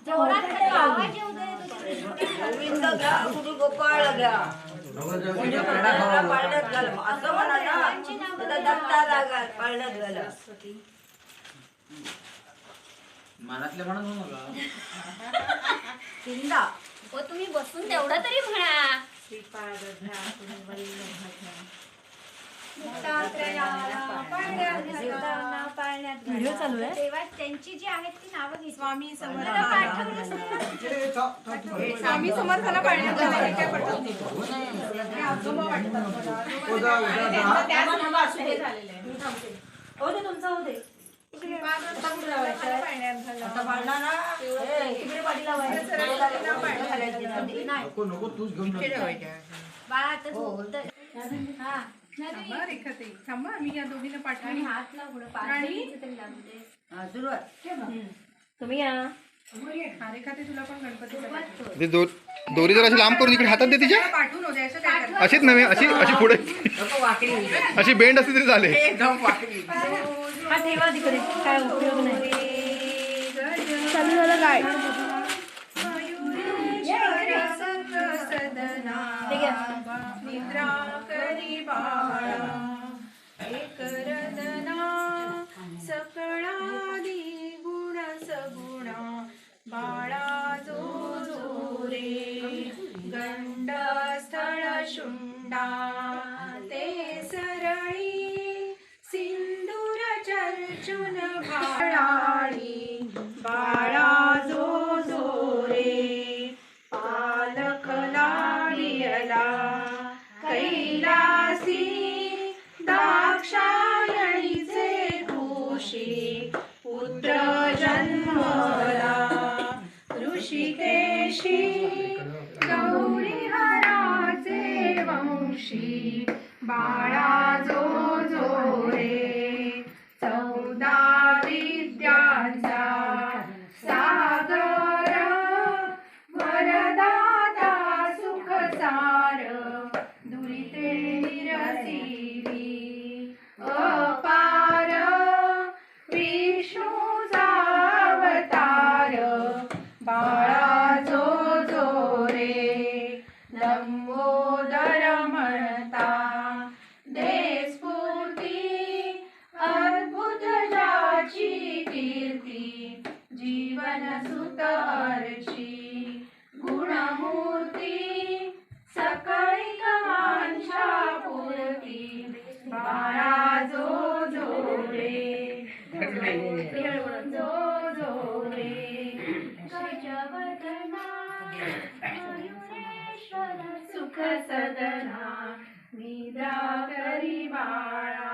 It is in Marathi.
जोरात आवाज येऊ दे. गोविंद घ्या गुरु गोपाळ घ्या पाळण्यात घाल असं म्हणा ना. दत्ताला घाल पाळण्यात घाल. मनातले म्हणत हो नका. चिंदा हो तुम्ही बसून तेवढं तरी म्हणा. व्हिडिओ चालू आहे. तेव्हा त्यांची जी आहेत ती नावं घे. स्वामी समर्थ पाठवलंच नाही. स्वामी समर्थाला पाळण्यात घालायला काय पटत नाही. आजोबा वाटतात मला. त्यांचं त्याच नावाचं झालेलं आहे. हो दे तुमचं हो दे. पाळण्यात घाला. आता पाळणा ना तिकडे पाठी लावायची. नको नको तूच घेऊन बाळा आता झोपतोय. हा थांबा रेखाताई, थांबा आम्ही या दोघींना पाठवू. आणि हात लाव पुढं. राणी? तरी लागू दे. हा सुरुवात. तुम्ही या. हा रेखाताई तुला पण गणपती ते दोरी जर अशी लांब करून इकडे हातात दे तिच्या. पाठवून होते असं काय करतात? अशीच नव्हे, अशी अशी पुढे वाकडी अशी बेंड असली तरी चालेल. एकदम वाकडी. हा ठेवा तिकडे, काय उपयोग नाही. चालू झालं काय? निद्रा करी बाळा एक रदना सकळादी गुण सगुणा बाळा जो जो रे गंड स्थळ शुंडा ते सरळी सिंदूर चर्चुन भाळाळी बाळा जो जो रे पालक लाडियला कैलासी दाक्षायणीचे खुशी पुत्र जन्मला ऋषिकेशी गौरी हराचे वंशी बाळा जो जो रे 14 विद्यांचा सागर वरदाता सुखसार दुरिते निरसिली अपार विष्णूचा अवतार बाळा जो जो रे लंबोदर म्हणता दे स्फूर्ती अद्भुत जाची कीर्ती जीवन सुत अर्ची गुणमूर्ती सकळी कामांच्या पूर्ती बाळा जो जो रे जो जो रे गजवदना मयुरेश्वर सुख सदना निद्रा करी बाळा